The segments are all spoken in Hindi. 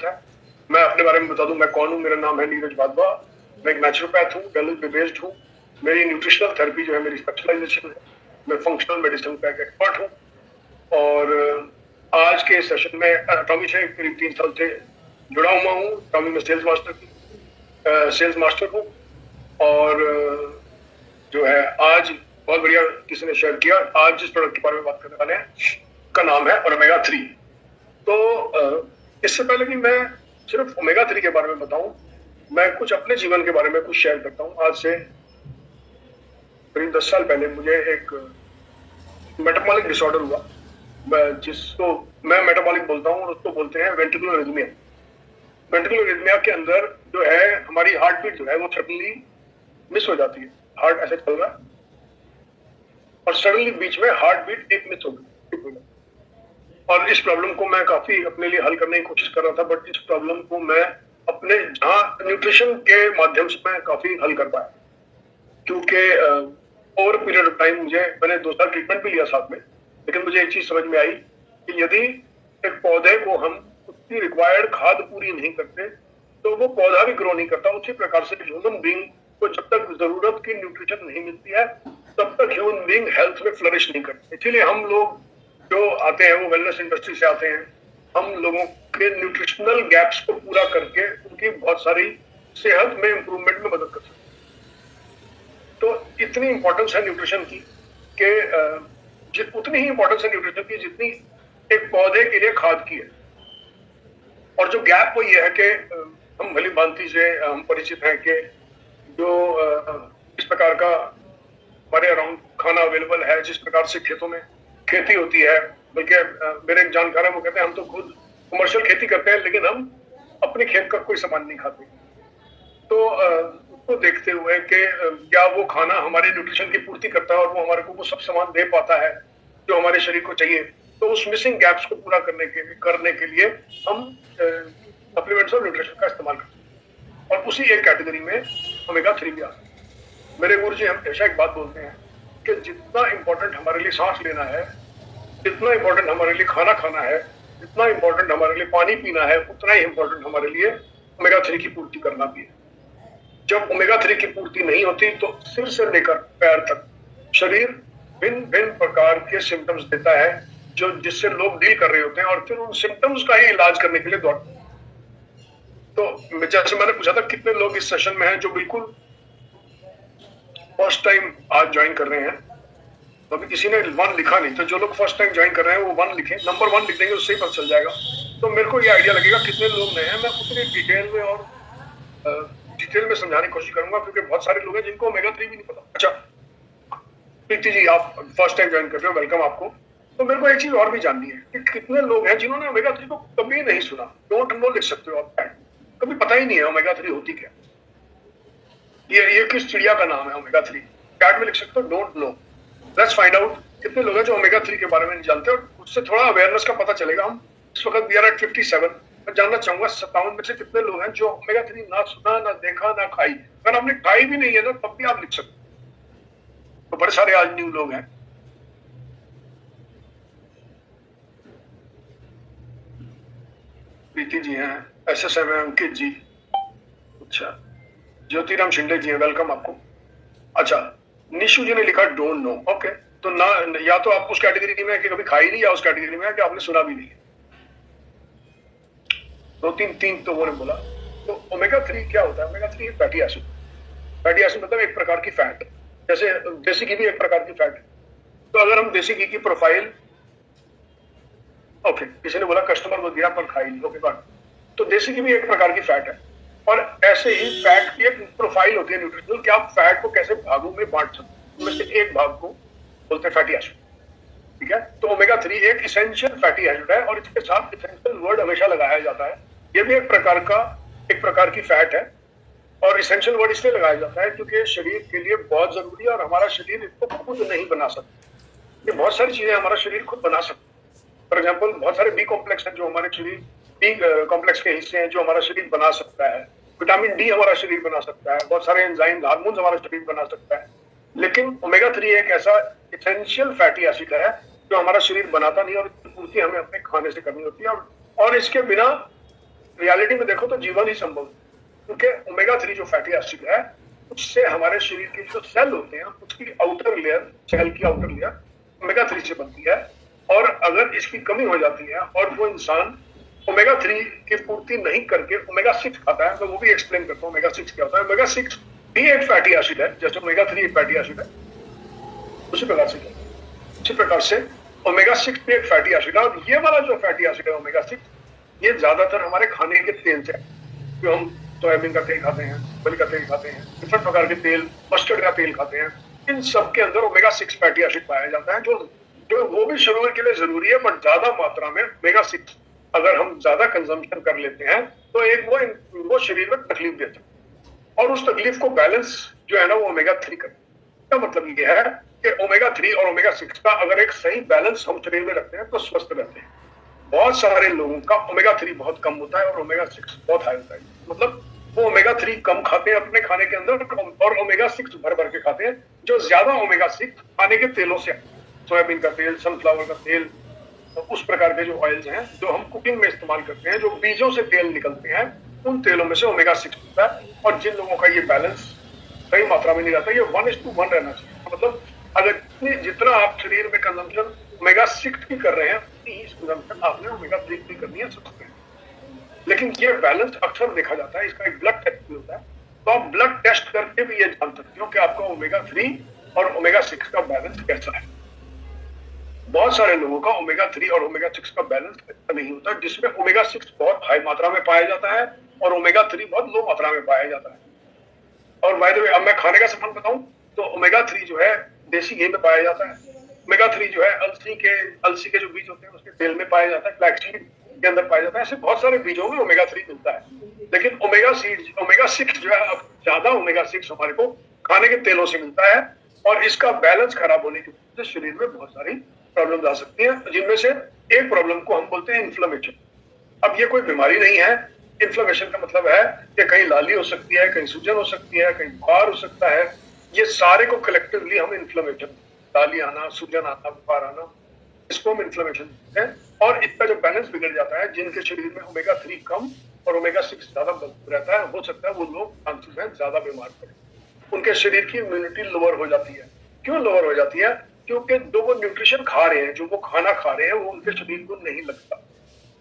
है। मैं अपने बारे में बता दूं, मैं कौन हूँ। मेरा नाम है नीरज वाधवा। मैं एक नेचुरोपैथ हूँ, वेलनेस पे बेस्ड हूँ। मेरी न्यूट्रिशनल थेरेपी जो है मेरी स्पेशलाइजेशन है। मैं फंक्शनल मेडिसिन का एक एक्सपर्ट हूँ। और आज के सेशन में टॉमी से करीब 3 साल से जुड़ा हुआ हूँ। टॉमी में सेल्स मास्टर हूँ। और जो है आज बहुत बढ़िया किसी ने शेयर किया, आज जिस प्रोडक्ट के बारे में बात करने वाले हैं का नाम है ओमेगा 3। तो इससे पहले कि मैं सिर्फ ओमेगा 3 के बारे में बताऊं, मैं कुछ अपने जीवन के बारे में कुछ शेयर करता हूं। आज से करीब 10 साल पहले मुझे एक मेटाबॉलिक डिसऑर्डर हुआ, जिसको मैं मेटाबॉलिक बोलता हूँ, और उसको बोलते हैं वेंट्रिकुलर रिदमिया। वेंट्रिकुलर रिदमिया के अंदर जो है हमारी हार्ट बीट जो है वो सडनली मिस हो जाती है। हार्ट ऐसे चल रहा है और सडनली बीच में हार्ट बीट एक मिस हो गई। और इस प्रॉब्लम को मैं काफी अपने लिए हल करने की कोशिश कर रहा था, बट इस प्रॉब्लम को मैं अपने न्यूट्रिशन के माध्यम से मैं काफी हल कर पाया। क्योंकि ओवर पीरियड ऑफ टाइम मैंने 2 साल ट्रीटमेंट भी लिया साथ में, लेकिन मुझे एक चीज समझ में आई कि यदि एक पौधे को हम उसकी रिक्वायर्ड खाद पूरी नहीं करते तो वो पौधा भी ग्रो नहीं करता। उसी प्रकार से ह्यूमन बीइंग को जब तक जरूरत की न्यूट्रिशन नहीं मिलती है तब तक ह्यूमन बीइंग हेल्थ में फ्लरिश नहीं करते। इसीलिए हम लोग जो आते हैं वो वेलनेस इंडस्ट्री से आते हैं। हम लोगों के न्यूट्रिशनल गैप्स को पूरा करके उनकी बहुत सारी सेहत में इंप्रूवमेंट में मदद कर सकते हैं। तो इतनी इंपॉर्टेंस है न्यूट्रिशन की कि उतनी ही इंपॉर्टेंस है न्यूट्रिशन की जितनी एक पौधे के लिए खाद की है। और जो गैप वो ये है कि हम भली भांति से हम परिचित हैं कि जो इस प्रकार का हमारे अराउंड खाना अवेलेबल है, जिस प्रकार से खेतों में खेती होती है, बल्कि मेरे एक जानकार है वो कहते हैं हम तो खुद कमर्शियल खेती करते हैं लेकिन हम अपने खेत का कोई सामान नहीं खाते। तो उसको देखते हुए कि क्या वो खाना हमारे न्यूट्रिशन की पूर्ति करता है और वो हमारे को वो सब सामान दे पाता है जो हमारे शरीर को चाहिए। तो उस मिसिंग गैप्स को पूरा करने के लिए हम सप्लीमेंट्स और न्यूट्रिशन का इस्तेमाल करते हैं। और उसी एक कैटेगरी में ओमेगा 3 भी आता है। मेरे गुरु जी हमेशा एक बात बोलते हैं कि जितना इंपॉर्टेंट हमारे लिए सांस लेना है, जितना इंपॉर्टेंट हमारे लिए खाना खाना है, जितना इंपॉर्टेंट हमारे लिए पानी पीना है, उतना ही इंपॉर्टेंट हमारे लिए ओमेगा 3 की पूर्ति करना भी है। जब ओमेगा 3 की पूर्ति नहीं होती तो सिर से लेकर पैर तक शरीर भिन्न भिन्न प्रकार के सिम्टम्स देता है जो जिससे लोग डील कर रहे होते हैं और फिर उन सिम्टम्स का ही इलाज करने के लिए दौड़ते हैं। तो जैसे मैंने पूछा था कितने लोग इस सेशन में हैं जो बिल्कुल फर्स्ट टाइम आज ज्वाइन कर रहे हैं, तो अभी किसी ने 1 लिखा नहीं। तो जो लोग फर्स्ट टाइम ज्वाइन कर रहे हैं वो 1 लिखें, नंबर 1 लिख देंगे, उससे ही पता चल जाएगा। तो मेरे को ये आइडिया लगेगा कितने लोग नए हैं। मैं उतनी डिटेल में समझाने की कोशिश करूंगा क्योंकि बहुत सारे लोग हैं जिनको ओमेगा 3 भी नहीं पता। अच्छा प्रीति जी, आप फर्स्ट टाइम ज्वाइन कर रहे हो, वेलकम आपको। तो मेरे को एक चीज और भी जाननी है कि कितने लोग हैं जिन्होंने ओमेगा 3 को कभी नहीं सुना। डोंट नो लिख सकते हो आप, कभी पता ही नहीं है ओमेगा 3 होती क्या। ये किस चिड़िया का नाम है ओमेगा 3, चैट में लिख सकते हो don't know. Let's find out कितने लोग हैं जो ओमेगा 3 के बारे में नहीं जानते और उससे थोड़ा अवेयरनेस का पता चलेगा। हम इस वक्त वी आर एट 57। मैं जानना चाहूंगा 57 में से कितने लोग हैं जो ओमेगा 3 ना सुना, ना देखा, ना खाई। अगर आपने खाई भी नहीं है ना तब भी आप लिख सकते। तो बड़े सारे आज न्यू लोग हैं। प्रीति जी हैं, SSM है, अंकित जी, अच्छा ज्योतिराम शिंदे जी हैं, वेलकम आपको। अच्छा निशु जी ने लिखा डोंट नो। ओके, तो ना या तो आप उस कैटेगरी में है कि कभी खाई नहीं, या उस कैटेगरी में है कि आपने सुना भी नहीं है। 2-3 तो वो ने बोला। तो ओमेगा 3 क्या होता है? Omega 3 fatty acid. Fatty acid मतलब एक प्रकार की फैट, जैसे देसी घी भी एक प्रकार की फैट है। तो अगर हम देसी घी की प्रोफाइल, ओके किसी ने बोला कस्टमर को दिया पर खाई नहीं, ओके बात। तो देसी घी भी एक प्रकार की फैट है और ऐसे ही फैट की एक प्रोफाइल होती है न्यूट्रिशनल कि आप फैट को कैसे भागों में बांट सकते हैं। उनमें से एक भाग को बोलते हैं फैटी एसिड, ठीक है। तो ओमेगा 3 एक इसेंशियल फैटी एसिड है और इसके साथ इसेंशियल वर्ड हमेशा लगाया जाता है। ये भी एक प्रकार की फैट है और इसेंशियल वर्ड इसलिए लगाया जाता है क्योंकि शरीर के लिए बहुत जरूरी है और हमारा शरीर इसको खुद नहीं बना सकता। ये बहुत सारी चीजें हमारा शरीर खुद बना सकता है। फॉर एग्जाम्पल बहुत सारे बी कॉम्प्लेक्स है जो हमारे शरीर, बी कॉम्प्लेक्स के हिस्से हैं जो हमारा शरीर बना सकता है। विटामिन डी हमारा शरीर बना सकता है, बहुत सारे एंजाइम हार्मोन्स हमारा शरीर बना सकता है। लेकिन ओमेगा 3 एक ऐसा इसेंशियल फैटी एसिड है जो हमारा शरीर बनाता नहीं और पूर्ति हमें अपने खाने से करनी होती है। और इसके बिना रियलिटी में देखो तो जीवन ही संभव है, क्योंकि ओमेगा 3 जो फैटी एसिड है उससे हमारे शरीर के जो सेल होते हैं उसकी आउटर लेयर, सेल की आउटर लेयर ओमेगा 3 से बनती है। और अगर इसकी कमी हो जाती है और वो इंसान ओमेगा 3 की पूर्ति नहीं करके ओमेगा 6 खाता है, तो वो भी एक्सप्लेन करता हूँ ओमेगा 6 क्या होता है। ओमेगा 6 भी एक फैटी एसिड है, जैसे ओमेगा 3 एक फैटी एसिड है, उसी प्रकार से ओमेगा 6 भी एक फैटी एसिड है। और ये वाला जो फैटी एसिड है ओमेगा 6, ये ज्यादातर हमारे खाने के तेल से, जो हम सोयाबीन का तेल खाते हैं, बल का तेल खाते हैं, डिफरेंट प्रकार के तेल, मस्टर्ड का तेल खाते हैं, इन सब के अंदर ओमेगा 6 फैटी एसिड पाया जाता है, जो जो वो भी शरीर के लिए जरूरी है, बट ज्यादा मात्रा में ओमेगा 6 अगर हम ज्यादा कंजम्पशन कर लेते हैं तो एक वो शरीर में तकलीफ देता है। और उस तकलीफ को बैलेंस जो है ना वो ओमेगा 3 करता है। इसका मतलब ये है कि ओमेगा 3 और ओमेगा 6 का अगर एक सही बैलेंस हम शरीर में रखते हैं तो स्वस्थ रहते हैं। बहुत सारे लोगों का ओमेगा 3 बहुत कम होता है और ओमेगा 6 बहुत हाई होता है, मतलब वो ओमेगा 3 कम खाते हैं अपने खाने के अंदर और ओमेगा 6 भर भर के खाते हैं। जो ज्यादा ओमेगा 6 खाने के तेलों से, सोयाबीन का तेल, सनफ्लावर का तेल, उस प्रकार के जो ऑयल्स हैं जो हम कुकिंग में इस्तेमाल करते हैं, जो बीजों से तेल निकलते हैं, उन तेलों में से ओमेगा 6 होता है। और जिन लोगों का ये बैलेंस सही मात्रा में नहीं रहता, ये 1:1 रहना चाहिए। मतलब अगर जितना आप शरीर में कंजम्पशन ओमेगा 6 की कर रहे हैं उतनी ही कंजम्पशन आपने ओमेगा 3 की करनी है सबसे। लेकिन ये बैलेंस अक्सर देखा जाता है, इसका एक ब्लड टेस्ट भी होता है, तो आप ब्लड टेस्ट करके भी ये जान सकते हो कि आपका ओमेगा 3 और ओमेगा 6 का बैलेंस कैसा है। बहुत सारे लोगों का ओमेगा 3 और ओमेगा 6 का बैलेंस अच्छा नहीं होता, जिसमें ओमेगा 6 बहुत हाई मात्रा में पाया जाता है और ओमेगा 3 बहुत लो मात्रा में पाया जाता है। और बाय द वे, अब मैं खाने का संबंध बताऊं तो ओमेगा 3 जो है देसी घी में पाया जाता है। ओमेगा 3 जो है अलसी के जो बीज होते हैं उसके तेल में पाया जाता है, फ्लैक्सीड के अंदर पाया जाता है। ऐसे बहुत सारे बीजों में ओमेगा 3 मिलता है। लेकिन ओमेगा 6 जो है, अब ज्यादा ओमेगा 6 हमारे को खाने के तेलों से मिलता है और इसका बैलेंस खराब होने की वजह से शरीर में बहुत सारी प्रॉब्लम आ सकती है, जिनमें से एक प्रॉब्लम को हम बोलते हैं इन्फ्लेमेशन। अब ये कोई बीमारी नहीं है। इन्फ्लेमेशन का मतलब है कि कहीं लाली हो सकती है, कहीं सूजन हो सकती है, कहीं बुखार हो सकता है। ये सारे को कलेक्टिवली हम इन्फ्लेमेशन, लाली आना, सूजन आना, बुखार आना, इसको हम इन्फ्लेमेशन कहते हैं। और इसका जो बैलेंस बिगड़ जाता है, जिनके शरीर में ओमेगा 3 कम और ओमेगा 6 ज्यादा रहता है, हो सकता है वो लोग चांसेस हैं ज्यादा बीमार पड़े। उनके शरीर की इम्यूनिटी लोअर हो जाती है। क्यों लोअर हो जाती है? क्योंकि जो वो न्यूट्रिशन खा रहे हैं, जो वो खाना खा रहे हैं, वो उनके शरीर को नहीं लगता।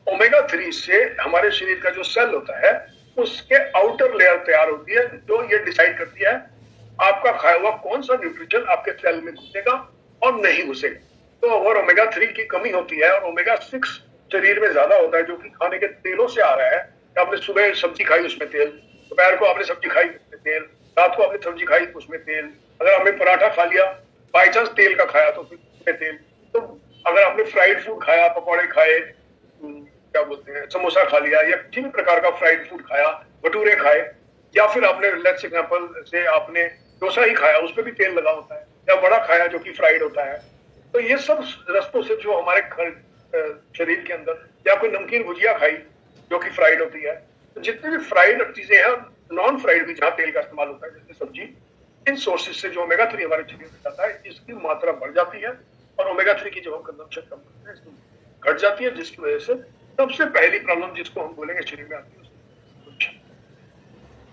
ओमेगा 3 से हमारे शरीर का जो सेल होता है उसके आउटर लेयर तैयार होती है, जो ये डिसाइड करती है आपका खाया हुआ कौन सा न्यूट्रिशन आपके सेल में घुसेगा और नहीं घुसेगा। तो अगर ओमेगा 3 की कमी होती है और ओमेगा 6 शरीर में ज्यादा होता है, जो कि खाने के तेलों से आ रहा है, आपने सुबह सब्जी खाई उसमें तेल, दोपहर को आपने सब्जी खाई उसमें तेल, रात को आपने सब्जी खाई उसमें तेल, अगर आपने पराठा खा लिया बाई चांस तेल का खाया तो फिर तेल, तो अगर आपने फ्राइड फूड खाया, पकौड़े खाए, क्या बोलते हैं, समोसा खा लिया, या किसी भी प्रकार का फ्राइड फूड खाया, भटूरे खाए, या फिर आपने लेट्स एग्जांपल से आपने डोसा ही खाया, उसपे भी तेल लगा होता है, या वड़ा खाया जो कि फ्राइड होता है। तो ये सब रस्तों से जो हमारे शरीर के अंदर, या कोई नमकीन भुजिया खाई जो कि फ्राइड होती है, तो जितनी भी फ्राइड चीजें हैं, नॉन फ्राइड भी जहाँ तेल का इस्तेमाल होता है जैसे सब्जी, इन सोर्सेज से जो ओमेगा 3 हमारे शरीर में जाता है, इसकी मात्रा बढ़ जाती है और ओमेगा 3 की जब हम कंजम्पशन कम करते हैं इसकी घट जाती है, जिसकी वजह से सबसे पहली प्रॉब्लम जिसको हम बोलेंगे शरीर में आती है।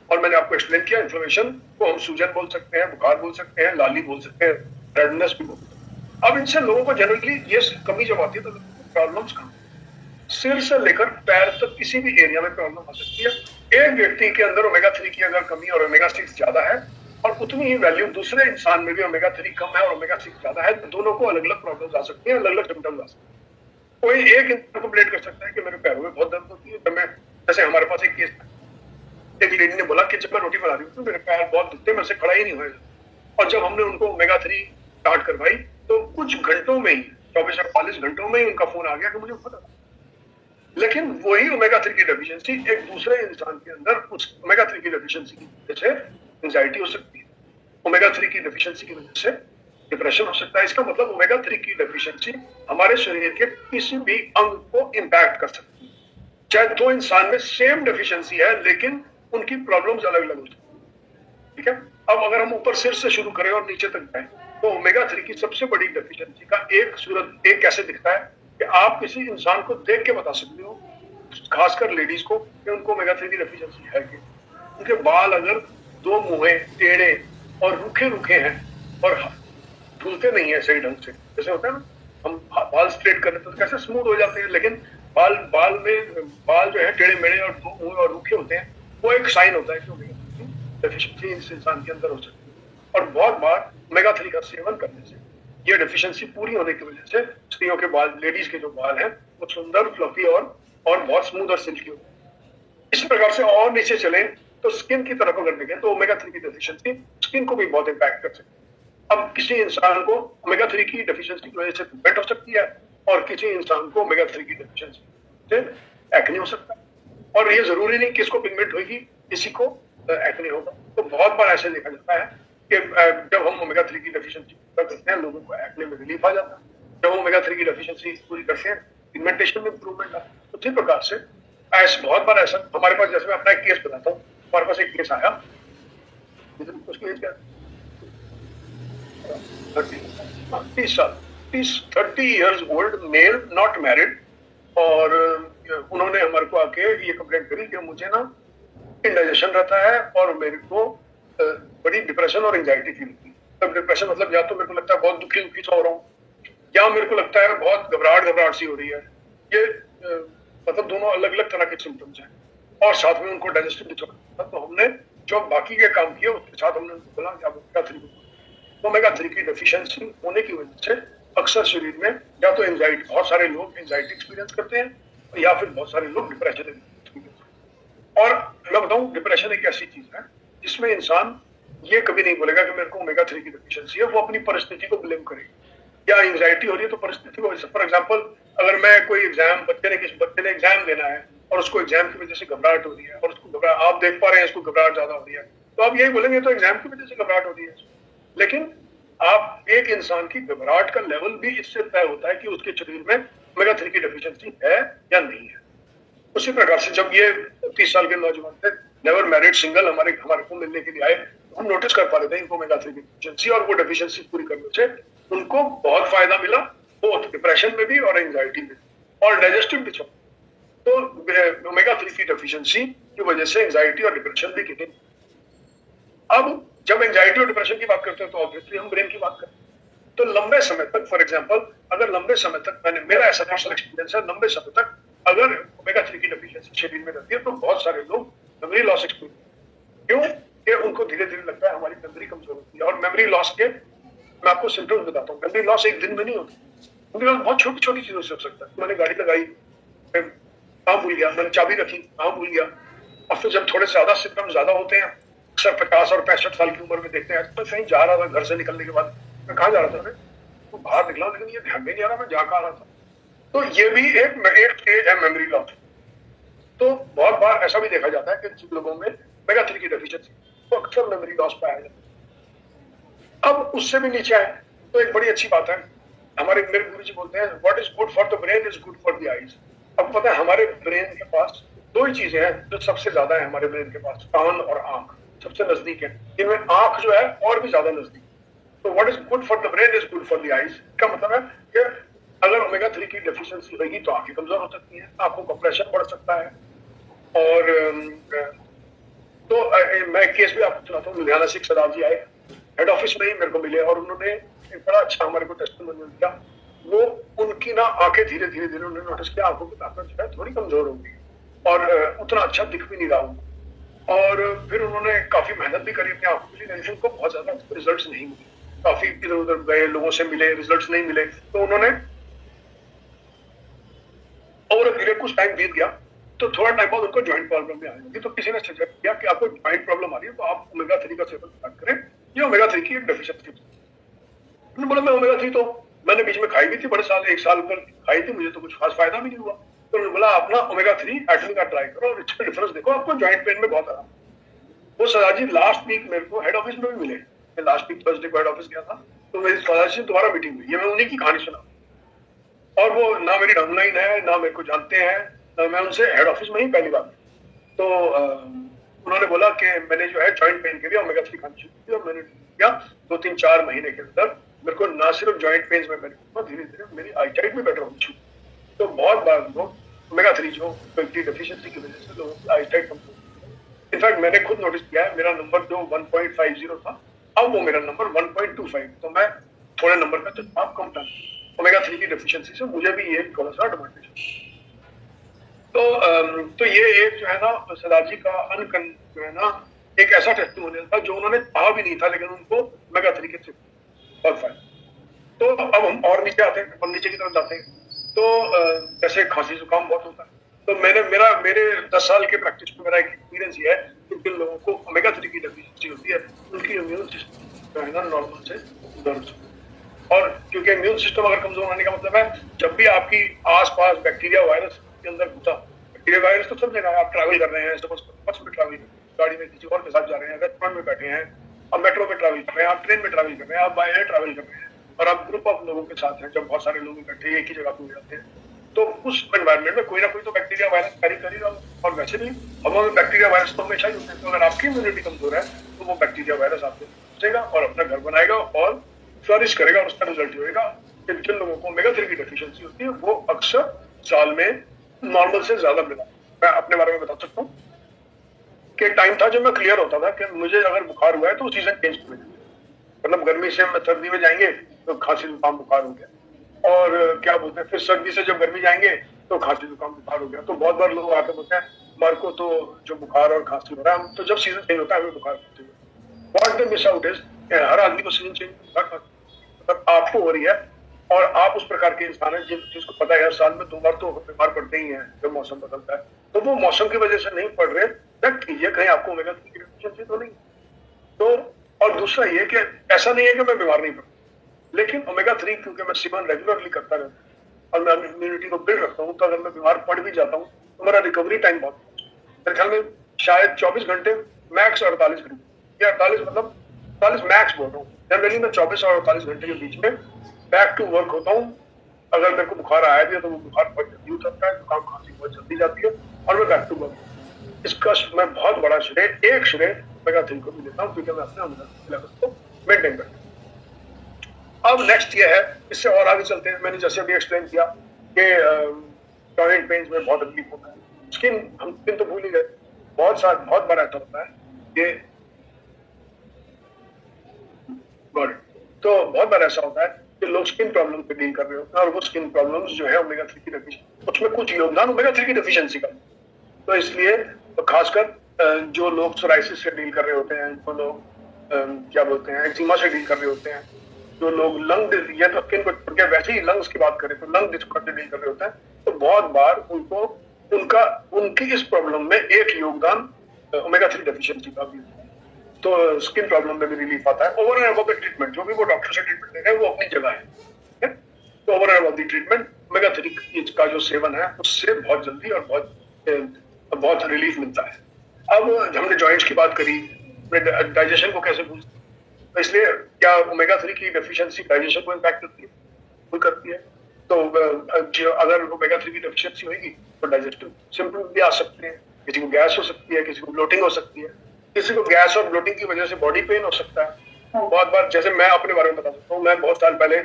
और मैंने आपको एक्सप्लेन किया, इन्फ्लेमेशन को हम सूजन बोल सकते हैं, बुखार बोल सकते हैं, लाली बोल सकते हैं, रेडनेस भी बोल सकते हैं। अब इनसे लोगों को जनरली ये कमी जब आती है तो प्रॉब्लम्स कहाँ, सिर से लेकर पैर तक किसी भी एरिया में प्रॉब्लम आ सकती है। एक व्यक्ति के अंदर ओमेगा 3 की अगर कमी और ओमेगा 6 ज्यादा है और उतनी ही वैल्यू दूसरे इंसान में भी ओमेगा 3 कम है और ओमेगा 6 ज्यादा है, तो दोनों को अलग अलग प्रॉब्लम्स आ सकती हैं, अलग अलग सिम्टम्स आ सकते हैं। कोई एक इंसान कंप्लेंट कर सकता है कि मेरे पैरों में बहुत दर्द होती है, तो मैं, जैसे हमारे पास एक केस, एक लेडी ने बोला कि जब मैं रोटी बना रही हूँ तो मेरे पैर बहुत दुखते, मेरे से खड़ा ही नहीं हुआ। और जब हमने उनको ओमेगा 3 स्टार्ट करवाई तो कुछ घंटों में ही, 24-48 घंटों में ही उनका फोन आ गया कि मुझे पता। लेकिन वही ओमेगा 3 की डेफिशिएंसी एक दूसरे इंसान के अंदर उस ओमेगा 3 की डेफिशिएंसी की वजह से एंजाइटी हो सकती है, ओमेगा 3 की डेफिशिएंसी की वजह से डिप्रेशन हो सकता है। इसका मतलब ओमेगा 3 की डेफिशिएंसी हमारे शरीर के किसी भी अंग को इंपैक्ट कर सकती है। चाहे दो इंसान में सेम डेफिशिएंसी है लेकिन उनकी प्रॉब्लम्स अलग अलग होती है। ठीक है, अब अगर हम ऊपर सिर से शुरू करें और नीचे तक जाएं तो ओमेगा 3 की सबसे बड़ी डेफिशिएंसी का एक सूरत एक कैसे दिखता है कि आप किसी इंसान को देख के बता सकते हो खासकर लेडीज को कि उनको ओमेगा 3 की डेफिशिएंसी है कि उनके बाल अगर दो मुंहे, टेढ़े और रूखे रूखे हैं और धुलते नहीं है सही ढंग से, जैसे होता है ना हम बाल स्ट्रेट करते तो कैसे स्मूथ हो जाते हैं, लेकिन बाल बाल जो है टेढ़े मेढ़े और दो मुंह और रूखे होते हैं, वो एक साइन होता है कि ओमेगा 3 डेफिशिएंसी इस इंसान के अंदर हो सकती है। और बहुत बार ओमेगा 3 का सेवन करने से ये डेफिशिएंसी पूरी होने की वजह से स्त्रियों के बाल, लेडीज के जो बाल हैं वो सुंदर, फ्लफी और बहुत स्मूथ और सिल्की होते हैं। इस प्रकार से और नीचे चले तो स्किन की तरफ अगर देखें तो ओमेगा 3 की डेफिशिएंसी स्किन को भी बहुत इम्पैक्ट कर सकती है। अब किसी इंसान को ओमेगा 3 की डेफिशिएंसी की वजह से पिगमेंट हो सकती है और किसी इंसान को ओमेगा 3 की डेफिशिएंसी से एक्ने हो सकता है। और ये जरूरी नहीं कि इसको पिगमेंट होगी, किसी को एक्ने होगा। तो बहुत बार ऐसे देखा जाता है कि जब हम ओमेगा 3 की डेफिशिएंसी पूरा करते हैं लोगों को एक्ने में रिलीफ आ जाता है। जब हम ओमेगा 3 की डेफिशिएंसी पूरी करते हैं पिगमेंटेशन में इंप्रूवमेंट आता है। तो इसी प्रकार से ऐसे बहुत बार ऐसा हमारे पास, जैसे मैं अपना एक केस बताता हूँ, हमारे पास एक केस आया, उसकी एज क्या 30 years old male, not married, और उन्होंने हमारे को आके ये कंप्लेंट करी कि मुझे ना इंडाइजेशन रहता है और मेरे को बड़ी डिप्रेशन और एंजाइटी फील होती है। तब डिप्रेशन मतलब या तो मेरे को लगता है बहुत दुखी दुखी सा हो रहा हूँ, या मेरे को लगता है बहुत घबराहट सी हो रही है। ये मतलब दोनों अलग अलग तरह के सिम्टम्स हैं। और साथ में उनको डाइजेस्टिव डिसऑर्डर। तो हमने जो बाकी के काम किए उसके साथ हमने उनको बोला कि आप ओमेगा 3 तो ओमेगा 3 की डेफिशिएंसी होने की वजह से अक्सर शरीर में या तो एंजाइटी, बहुत सारे लोग एंजाइटी एक्सपीरियंस करते हैं, या फिर बहुत सारे लोग डिप्रेशन। और मैं बताऊं, डिप्रेशन एक ऐसी चीज है जिसमें इंसान ये कभी नहीं बोलेगा कि मेरे को ओमेगा 3 की डेफिशिएंसी है, वो अपनी परिस्थिति को ब्लेम करेगा। या एंजाइटी हो रही है तो परिस्थिति को, फॉर एग्जाम्पल अगर मैं कोई एग्जाम, किसी बच्चे ने एग्जाम देना है और उसको एग्जाम की वजह से घबराहट हो रही है, और उसको घबराहट, आप देख पा रहे हैं इसको घबराहट ज्यादा हो रही है, तो आप यही बोलेंगे तो एग्जाम की वजह से घबराहट हो रही है। लेकिन आप एक इंसान की घबराहट का लेवल भी इससे तय होता है कि उसके शरीर में ओमेगा 3 की डेफिशिएंसी है या नहीं है। उसी प्रकार से जब ये 30 साल के नौजवान थे, नेवर मैरिड, सिंगल, हमारे को मिलने के लिए आए, हम नोटिस कर पा रहे थे इनको ओमेगा 3 की डेफिशिएंसी, और वो डेफिशिएंसी पूरी करने से उनको बहुत फायदा मिला, बोथ डिप्रेशन में भी और एंजाइटी में और डाइजेस्टिव डिसऑर्डर। तो ओमेगा 3 की डेफिशिएंसी की वजह से एंजाइटी और डिप्रेशन भी कितने। अब जब एंजाइटी और डिप्रेशन की बात करते हैं तो ऑब्वियसली हम ब्रेन की बात करते हैं। तो लंबे समय तक, फॉर एग्जांपल अगर लंबे समय तक, मेरा ऐसा पर्सनल एक्सपीरियंस है, लंबे समय तक अगर ओमेगा 3 की डेफिशिएंसी शरीर में रहती है तो बहुत सारे लोग मेमोरी लॉस एक्सपीरियंस। क्यों? कि उनको धीरे धीरे लगता है हमारी मेमोरी कमजोर होती है। और मेमोरी लॉस के मैं आपको सिम्टम्स बताता हूँ। मेमोरी लॉस एक दिन में नहीं होती, मेमोरी लॉस बहुत छोटी छोटी चीजों से हो सकता है। मैंने गाड़ी लगाई, कहाँ भूल गया, मैंने चाबी रखी, कहाँ भूल गया। और फिर जब थोड़े ज्यादा सिम्टम्स ज्यादा होते हैं, अक्सर 50 और 65 साल की उम्र में देखते हैं, मैं कहीं जा रहा था घर से निकलने के बाद, मैं कहाँ जा रहा था, मैं तो बाहर निकला, लेकिन ये ध्यान में नहीं आ रहा मैं जा कहाँ रहा था। तो ये भी एक स्टेज है मेमोरी लॉस। तो बहुत बार ऐसा भी देखा जाता है कि जिन लोगों में ओमेगा 3 की डेफिशिएंसी तो अक्सर मेमोरी लॉस पाया जाता है। अब उससे भी नीचे आए तो एक बड़ी अच्छी बात है, मेरे गुरुजी बोलते हैं what is good for the brain is good for the eyes. अब पता है हमारे ब्रेन के पास दो ही चीजें हैं जो सबसे ज्यादा है हमारे ब्रेन के पास, कान और आंख सबसे नजदीक है, इनमें आंख जो है और भी ज्यादा नजदीक। तो what is good for the brain is good for the eyes का मतलब है कि अगर ओमेगा 3 की डेफिशिएंसी होगी तो आंखें कमजोर हो सकती हैं, आंखों का प्रेशर बढ़ सकता है। और तो मैं केस भी आपको सुनाता हूँ। लुधियाना से एक सरदार जी आए, हेड ऑफिस में ही मेरे को मिले, और उन्होंने एक बड़ा अच्छा हमारे को टेस्टिमोनियल दिया। वो उनकी ना आंखें धीरे धीरे उन्होंने नोटिस किया आंखों की ताकत जो है थोड़ी कमजोर होगी और उतना अच्छा दिख भी नहीं रहा हूँ। और फिर उन्होंने काफी मेहनत भी करी अपनी आंखों के लिए, लेकिन उनको बहुत ज्यादा रिजल्ट्स नहीं मिले। काफी इधर उधर गए, लोगों से मिले, रिजल्ट्स नहीं मिले। तो उन्होंने और धीरे कुछ टाइम बीत गया तो थोड़ा टाइम बाद उनको जॉइंट प्रॉब्लम में आ जाएगी। तो किसी ने सजेस्ट किया कि आपको जॉइंट प्रॉब्लम आ रही है तो आप ओमेगा 3 का सेवन स्टार्ट करें, ये ओमेगा 3 की एक डेफिशिएंसी। उन्होंने बोला मैं ओमेगा 3 तो मैंने बीच में खाई भी थी, बड़े साल, 1 साल पर खाई थी, मुझे तो कुछ खास फायदा भी नहीं हुआ। तो उन्होंने बोला आप ना ओमेगा 3 एटमी का ट्राई करो और इसका डिफरेंस देखो, आपको जॉइंट पेन में बहुत आराम। वो सदाजी लास्ट वीक मेरे को हेड ऑफिस में भी मिले। मैं लास्ट वीक थर्सडे को हेड ऑफिस गया था, तो मेरी सदाजी से दोबारा मीटिंग हुई। ये मैं उन्हीं की कहानी सुना, और वो ना मेरी डाउनलाइन है, ना मेरे को जानते हैं, मैं उनसे हेड ऑफिस में ही पहली बार। तो उन्होंने बोला कि मैंने जो है जॉइंट पेन के लिए ओमेगा 3 खानी शुरू की, और मैंने किया 2-3-4 महीने के अंदर मेरे को ना सिर्फ जॉइंट पेन में धीरे धीरे मेरी आईसाइट भी बेटर होनी शुरू। तो बहुत बार लोग ओमेगा 3 जो की डेफिशिएंसी की वजह से लोगों की आईसाइट कमजोर। इनफैक्ट मैंने खुद नोटिस किया है, मेरा नंबर जो 1.50 था, अब वो मेरा नंबर 1.25, तो मैं थोड़े नंबर का तो आप कम था। ओमेगा 3 की डेफिशिएंसी से मुझे भी ये थोड़ा सा एडवांटेज है। तो ये एक जो है ना सरदार जी का जो है ना एक ऐसा टेस्टिमोनियल था जो उन्होंने कहा भी नहीं था, लेकिन उनको ओमेगा 3 के से बहुत फायदा। तो अब हम और नीचे आते हैं, और नीचे की तरफ जाते हैं। तो जैसे खांसी जुकाम बहुत होता है, तो मेरे 10 साल के प्रैक्टिस में मेरा एक एक्सपीरियंस ये है कि जिन लोगों को ओमेगा 3 की डेफिशिएंसी होती है उनकी इम्यून सिस्टम जो है ना नॉर्मल से कमजोर। और क्योंकि इम्यून सिस्टम अगर कमजोर होने का मतलब है जब भी आपकी आसपास बैक्टीरिया वायरस के अंदर घुसा, बैक्टीरिया वायरस तो सब जगह आप ट्रैवल कर रहे हैं, सपोज बस में ट्रैवल, गाड़ी में किसी और के साथ जा रहे हैं, रेस्टोरेंट में बैठे हैं, आप मेट्रो में ट्रैवल कर रहे हैं, आप ट्रेन में ट्रैवल कर रहे हैं, आप बाय एयर ट्रैवल कर रहे हैं, और आप ग्रुप ऑफ लोगों के साथ हैं, जब बहुत सारे लोग इकट्ठे एक ही जगह पे हो जाते हैं, तो उस एनवायरमेंट में कोई ना कोई तो बैक्टीरिया वायरस कैरी कर ही रहा हो। और वैसे भी हवा में बैक्टीरिया वायरस तो हमेशा ही होते हैं, तो अगर आपकी इम्यूनिटी कमजोर है तो वो बैक्टीरिया वायरस आपको पहुंचेगा और अपना घर बनाएगा और फ्लरिश करेगा, और उसका रिजल्ट होगा कि जिन लोगों को ओमेगा 3 की डेफिशिएंसी होती है वो अक्सर साल में नॉर्मल से ज्यादा मिला। मैं अपने बारे में बता सकता हूँ कि एक टाइम था जब मैं क्लियर होता था कि मुझे अगर बुखार हुआ है तो सीजन चेंज कर देंगे, मतलब गर्मी से हम सर्दी में जाएंगे तो खांसी जुकाम बुखार हो गया, और क्या बोलते हैं फिर सर्दी से जब गर्मी जाएंगे तो खांसी जुकाम बुखार हो गया। तो बहुत बार लोग आकर बोलते हैं हमारे को तो जो बुखार और खांसी हो रहा है, तो जब सीजन चेंज होता है हमें बुखार होती है। What they miss out is हर आदमी को सीजन चेंज मतलब आपको हो रही है, और आप उस प्रकार के इंसान है जिसको पता है हर साल में 2 बार तो बीमार पड़ते ही हैं जब मौसम बदलता है, तो वो मौसम की वजह से नहीं पड़ रहे, चेक कीजिए कहीं आपको ओमेगा 3 की डेफिशिएंसी तो नहीं। तो और दूसरा ये कि ऐसा नहीं है कि मैं बीमार नहीं पड़ता, लेकिन ओमेगा 3 क्योंकि मैं सेवन रेगुलरली करता रहता हूँ और मैं इम्यूनिटी को बिल्ड रखता हूँ, तो अगर मैं बीमार पड़ भी जाता हूँ तो मेरा रिकवरी टाइम बहुत, मेरे ख्याल में शायद 24 घंटे मैक्स, 48 घंटे या 48 मतलब 48 मैक्स बोल रहा हूँ। जनरली मैं 24 और 48 घंटे के बीच में बैक टू वर्क होता हूँ। अगर मेरे को बुखार आया भी है तो वो बुखार बहुत जल्दी उतरता है, जुकाम खांसी बहुत जल्दी जाती है, और मैं बैक टू वर्क। इसका मैं बहुत बड़ा श्रेय ओमेगा 3 को भी देता हूँ, क्योंकि मैं अपने लेवल को मेंटेन करता हूँ। अब नेक्स्ट ये है, इससे और आगे चलते हैं। मैंने जैसे अभी एक्सप्लेन किया कि जॉइंट पेन्स में बहुत तकलीफ होता है, हम स्किन तो भूल ही गए, बहुत बार ऐसा होता है कि तो बहुत बार ऐसा होता है कि लोग स्किन प्रॉब्लम पे डील कर रहे होते हैं, और वो स्किन प्रॉब्लम्स जो है ओमेगा 3 की डेफिशिएंसी, उसमें कुछ योगदान ओमेगा 3 की डेफिशिएंसी का। तो इसलिए तो खासकर जो लोग सोराइसिस से डील कर रहे होते हैं, जो लोग क्या बोलते हैं एक्जिमा से डील कर रहे होते हैं, जो लोग लंग या तो स्किन को छोड़ के वैसे ही लंग्स की बात करें तो लंग डिस्ऑर्डर से डील कर रहे होते हैं, तो बहुत बार उनकी इस प्रॉब्लम में एक योगदान ओमेगा 3 डेफिशिएंसी का भी है। तो स्किन प्रॉब्लम में भी रिलीफ आता है। Over and above the treatment जो भी वो डॉक्टर से ट्रीटमेंट ले रहे हैं वो अपनी जगह है, तो over and above the treatment omega 3 का जो सेवन है उससे बहुत जल्दी और बहुत रिलीफ मिलता है। अब हमने जॉइंट्स की बात करी, डाइजेशन को कैसे बूस्ट, तो इसलिए क्या ओमेगा 3 की डेफिशिएंसी डाइजेशन को इम्पैक्ट करती है? बिल्कुल करती है। तो अगर ओमेगा 3 की डेफिशिएंसी होगी तो डाइजेस्टिव सिम्पटम भी आ सकते हैं, किसी को गैस हो सकती है, किसी को ब्लोटिंग हो सकती है, किसी को गैस और ब्लोटिंग की वजह से बॉडी पेन हो सकता है। बहुत बार, जैसे मैं अपने बारे में बता सकता हूँ, मैं बहुत साल पहले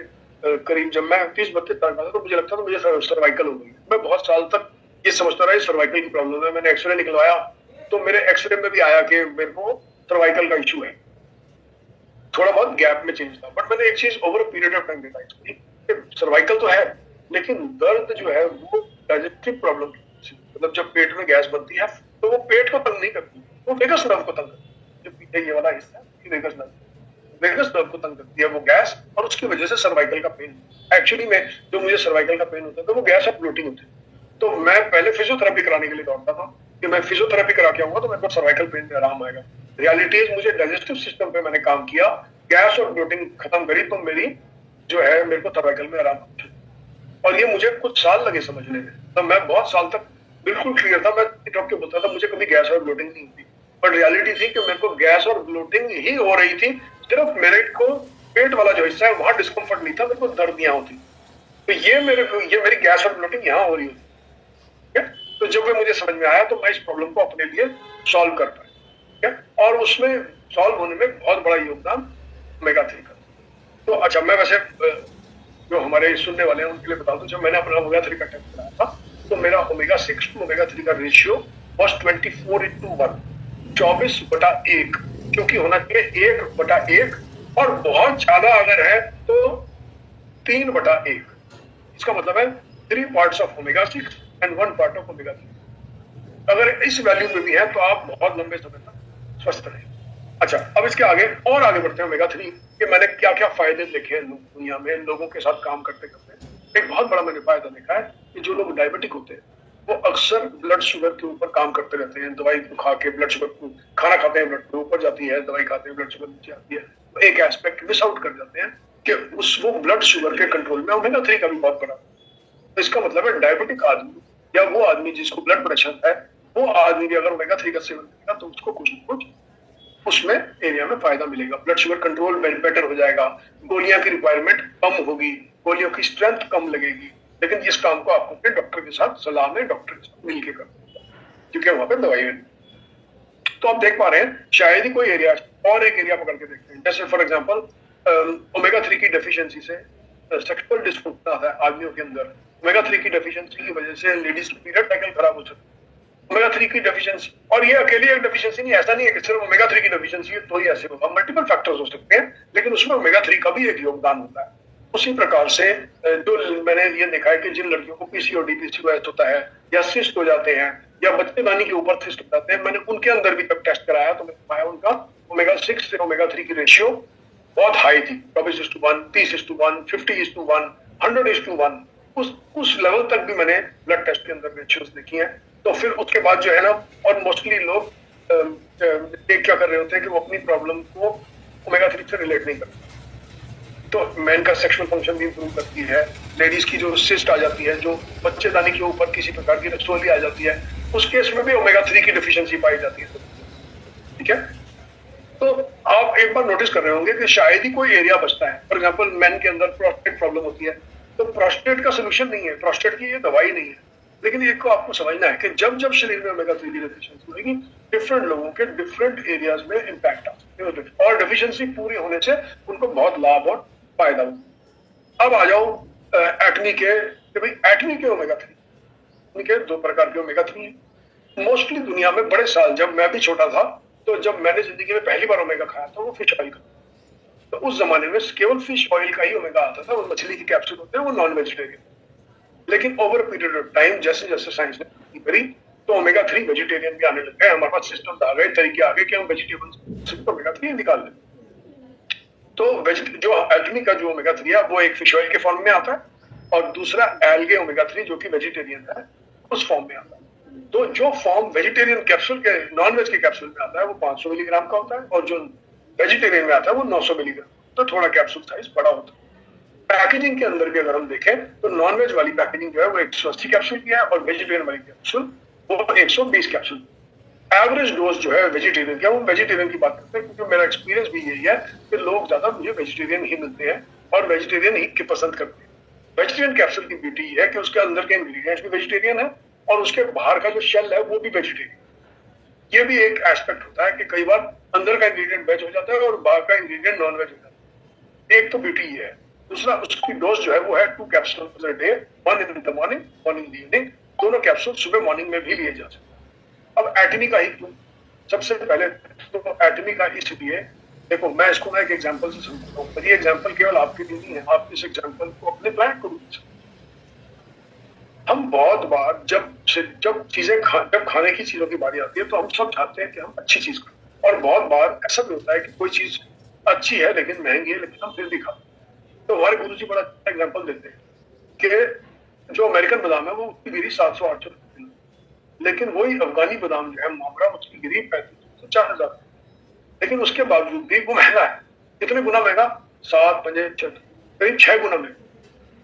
करीब जब मैं 30-32 साल का था तो मुझे लगता था मुझे सर्वाइकल हो गई। मैं बहुत साल तक ये समझता रहा सर्वाइकल की प्रॉब्लम है। मैंने एक्सरे निकलवाया तो मेरे एक्सरे में भी आया कि मेरे को सर्वाइकल का इशू है। थोड़ा बहुत गैप में चेंज था, बट मैंने एक चीज over a period of time realise की, सर्वाइकल तो है लेकिन दर्द जो है वो डाइजेस्टिव प्रॉब्लम, मतलब जब पेट में गैस बनती है तो वो पेट को तंग नहीं करती, वो वेगस नर्व को तंग करती है। जो पीछे ये वाला हिस्सा है वेगस नर्व को तंग करती है वो गैस, और उसकी वजह से सर्वाइकल का पेन। एक्चुअली में जो मुझे सर्वाइकल का पेन होता है तो वो गैस और ब्लोटिंग होती है। तो मैं पहले फिजियोथेरेपी कराने के लिए दौड़ता था कि मैं फिजियोथेरेपी करा के आऊंगा तो मेरे को सर्वाइकल पेन में आराम आएगा। रियलिटी इज मुझे डाइजेस्टिव सिस्टम पे मैंने काम किया, गैस और ब्लोटिंग खत्म करी तो मेरी जो है मेरे को सर्वाइकल में आराम, और ये मुझे कुछ साल लगे समझने में। तो मैं बहुत साल तक बिल्कुल क्लियर था, मैं डॉक्टर बोलता था मुझे कभी गैस और ब्लोटिंग नहीं होती, बट रियलिटी थी कि मेरे को गैस और ब्लोटिंग ही हो रही थी, सिर्फ मेरे को पेट वाला जो हिस्सा है वहां डिस्कम्फर्ट नहीं था, मेरे को दर्द यहाँ होती। तो ये मेरी गैस और ब्लोटिंग यहाँ हो रही होती। तो जब मुझे समझ में आया तो मैं इस प्रॉब्लम को अपने लिए सॉल्व कर पाया, और उसमें सॉल्व होने में बहुत बड़ा योगदान ओमेगा 3 का। तो अच्छा, मैं वैसे जो हमारे सुनने वाले हैं उनके लिए बता दूं, जब मैंने अपना ओमेगा 3 का टेस्ट कराया था तो मेरा ओमेगा 6 टू ओमेगा 3 का रेशियो वॉज 24:1, 24/1, क्योंकि होना चाहिए 1/1, और बहुत ज्यादा अगर है तो 3/1। इसका मतलब है 3 parts of omega 6 and 1 part of omega 3। अगर इस वैल्यू में भी है तो आप बहुत लंबे समय तक स्वस्थ रहें। अच्छा, अब इसके आगे और आगे बढ़ते हैं ओमेगा 3 के मैंने क्या क्या फायदे देखे हैं दुनिया में लोगों के साथ काम करते करते। एक बहुत बड़ा मैंने फायदा देखा है कि जो लोग डायबिटिक होते हैं वो अक्सर ब्लड शुगर के ऊपर काम करते रहते हैं। दवाई खा के ब्लड शुगर को, खाना खाते हैं ब्लड शुगर ऊपर जाती है, दवाई खाते हैं ब्लड शुगर नीचे आती है, तो एक एस्पेक्ट मिस आउट कर जाते हैं कि उस वो ब्लड शुगर के कंट्रोल में ओमेगा 3 का भी बहुत बड़ा। तो इसका मतलब है डायबिटिक आदमी या वो आदमी जिसको ब्लड प्रेशर है, वो आदमी भी अगर ओमेगा 3 का सेवन करेगा तो उसको कुछ ना कुछ उसमें एरिया में फायदा मिलेगा। ब्लड शुगर कंट्रोल बेटर हो जाएगा, गोलियां की रिक्वायरमेंट कम होगी, गोलियों की स्ट्रेंथ कम लगेगी। लेकिन इस काम को आपको अपने डॉक्टर के साथ सलाह में डॉक्टर के साथ मिलकर करना, क्योंकि वहां पर दवाई है। तो आप देख पा रहे हैं शायद ही कोई एरिया और एक एरिया पकड़ के देखते हैं, जैसे फॉर एग्जाम्पल ओमेगा 3 की डेफिशिएंसी से सेक्सुअल डिस्फंक्शन आता है आदमियों के अंदर। ओमेगा 3 की डेफिशिएंसी की वजह से लेडीज की पीरियड साइकिल खराब हो सकती है। ओमेगा 3 की डेफिशिएंसी, और ये अकेली एक डेफिशिएंसी नहीं, ऐसा नहीं है कि सिर्फ ओमेगा 3 की डेफिशिएंसी है तो ही ऐसे होगा, मल्टीपल फैक्टर्स हो सकते हैं, लेकिन उसमें ओमेगा 3 का भी एक योगदान होता है। उसी प्रकार से जो मैंने ये देखा है कि जिन लड़कियों को पीसीओडी पीसीओएस होता है या सिस्ट हो जाते हैं या बच्चेदानी के ऊपर सिस्ट हो जाते हैं, मैंने उनके अंदर भी जब टेस्ट कराया तो मैंने पाया उनका ओमेगा 6 से ओमेगा 3 की रेशियो बहुत हाई थी, 24:1, 30:1, 50:1, 100:1। उस लेवल तक भी मैंने ब्लड टेस्ट के अंदर रेशियोज देखी हैं। तो फिर उसके बाद जो है ना, और मोस्टली लोग क्या कर रहे होते हैं कि वो अपनी प्रॉब्लम को ओमेगा 3 से रिलेट नहीं करते। तो मैन का सेक्सुअल फंक्शन भी इंप्रूव करती है, लेडीज की जो सिस्ट आ जाती है, जो बच्चेदानी के ऊपर किसी प्रकार की रसोली आ जाती है, उस केस में भी ओमेगा 3 की डिफिशियंसी पाई जाती है। ठीक है, तो आप एक बार नोटिस कर रहे होंगे कि शायद ही कोई एरिया बचता है। फॉर एग्जांपल मैन के अंदर प्रोस्टेट प्रॉब्लम होती है, तो प्रोस्टेट का सोल्यूशन नहीं है, प्रोस्टेट की ये दवाई नहीं है, लेकिन एक को आपको समझना है कि जब जब शरीर में ओमेगा 3 की डेफिशिएंसी होगी, डिफरेंट लोगों के डिफरेंट एरियाज में इंपैक्ट आ सकते हैं, और डेफिशिएंसी पूरी होने से उनको बहुत लाभ और फायदा होगा। अब आ जाओ एक्ने के, भाई एक्ने के ओमेगा 3 के 2 प्रकार के ओमेगा 3 है। मोस्टली दुनिया में बड़े साल, जब मैं भी छोटा था, तो जब मैंने जिंदगी में पहली बार ओमेगा खाया था वो फिश ऑयल का, तो उस जमाने में केवल फिश ऑयल का ही ओमेगा आता था, वो मछली की कैप्सूल होते हैं, वो नॉन वेजिटेरियन। लेकिन ओवर पीरियड ऑफ टाइम जैसे जैसे साइंस ने तरक्की करी तो ओमेगा 3 वेजिटेरियन भी आने लग गए, हमारे पास सिस्टम आ गए, तरीके आ गए कि हम वेजिटेबल से ओमेगा 3 निकाल लें। तो जो एल्गनी का जो ओमेगा 3 है वो एक फिश ऑयल के फॉर्म में आता है, और दूसरा एल्गे ओमेगा 3 जो कि वेजिटेरियन है उस फॉर्म में आता है। तो जो फॉर्म वेजिटेरियन कैप्सूल के, नॉन वेज के कैप्सूल में आता है वो 500 मिलीग्राम का होता है, और जो वेजिटेरियन में आता है वो 900 मिलीग्राम, तो थोड़ा कैप्सूल साइज बड़ा होता है। पैकेजिंग के अंदर भी अगर हम देखें तो नॉन वेज वाली पैकेजिंग जो है वो 180 कैप्सूल की है, और वेजिटेरियन वाली कैप्सूल वो 120 कैप्सूल। एवरेज डोज जो है वेजिटेरियन का, वो वेजिटेरियन की बात करते हैं, क्योंकि मेरा एक्सपीरियंस भी यही है कि लोग ज्यादा मुझे वेजिटेरियन ही मिलते हैं और वेजिटेरियन ही पसंद करते हैं। वेजिटेरियन कैप्सूल की ब्यूटी है कि उसके अंदर के इंग्रेडिएंट्स भी वेजिटेरियन है, और उसके बाहर का जो शेल है वो भी वेजिटेरियन। ये भी एक एस्पेक्ट होता है कि कई बार अंदर का इंग्रेडिएंट वेज हो जाता है और बाहर का इंग्रेडिएंट नॉन वेज हो जाता है। एक तो ब्यूटी ये है। दूसरा, उसकी डोज जो है वो है 2 capsule per day, 1 in the morning, 1 in the evening. दोनों कैप्सूल सुबह मॉर्निंग में भी लिए जा सकते हैं। अब एटमी का ही क्यों? सबसे पहले तो एटमी का इसलिए, देखो मैं इसको ना एक एग्जांपल से समझाता हूँ, ये एग्जांपल केवल आपके लिए नहीं है, आप इस एग्जांपल को अपने क्लाइंट को भी। हम बहुत बार जब चीजें जब खाने की चीजों की बारी आती है तो हम सब चाहते हैं कि हम अच्छी चीज खाएं, और बहुत बार ऐसा भी होता है कि कोई चीज अच्छी है लेकिन महंगी है, लेकिन हम फिर भी खाते हैं। तो हमारे गुरु जी बड़ा अच्छा एग्जाम्पल देते हैं कि जो अमेरिकन बादाम है वो उसकी गिरी 700-800 रुपये, लेकिन वही अफगानी बादाम जो है मामरा, उसकी गिरी 3500-4000, लेकिन उसके बावजूद भी वो महंगा है। कितने गुना महंगा? 7-5 करीब 6 गुना महंगा,